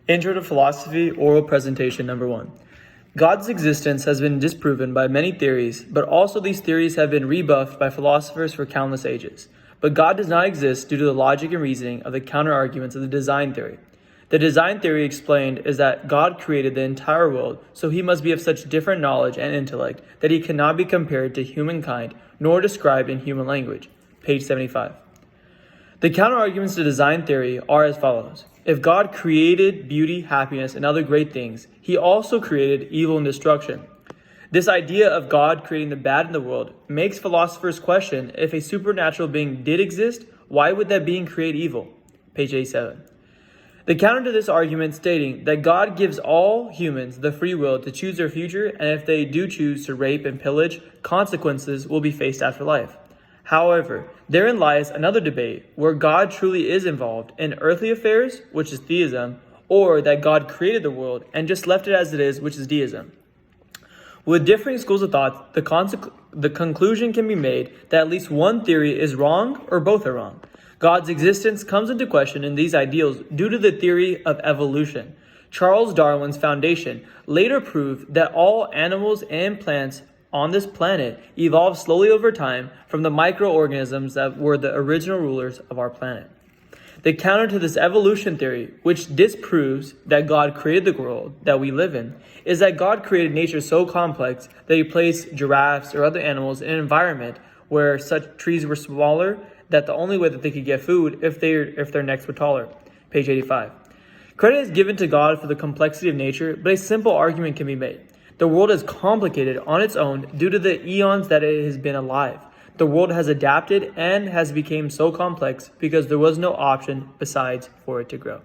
Intro to Philosophy, Oral Presentation Number 1. God's existence has been disproven by many theories, but also these theories have been rebuffed by philosophers for countless ages. But God does not exist due to the logic and reasoning of the counter-arguments of the design theory. The design theory explained is that God created the entire world, so he must be of such different knowledge and intellect that he cannot be compared to humankind nor described in human language. Page 75. The counter-arguments to design theory are as follows. If God created beauty, happiness, and other great things, he also created evil and destruction. This idea of God creating the bad in the world makes philosophers question if a supernatural being did exist, why would that being create evil? Page 87. The counter to this argument stating that God gives all humans the free will to choose their future, and if they do choose to rape and pillage, consequences will be faced after life. However, therein lies another debate where God truly is involved in earthly affairs, which is theism, or that God created the world and just left it as it is, which is deism. With differing schools of thought, the conclusion can be made that at least one theory is wrong or both are wrong. God's existence comes into question in these ideals due to the theory of evolution. Charles Darwin's foundation later proved that all animals and plants on this planet evolved slowly over time from the microorganisms that were the original rulers of our planet. The counter to this evolution theory, which disproves that God created the world that we live in, is that God created nature so complex that he placed giraffes or other animals in an environment where such trees were smaller that the only way that they could get food if their necks were taller. Page 85. Credit is given to God for the complexity of nature, but a simple argument can be made. The world is complicated on its own due to the eons that it has been alive. The world has adapted and has become so complex because there was no option besides for it to grow.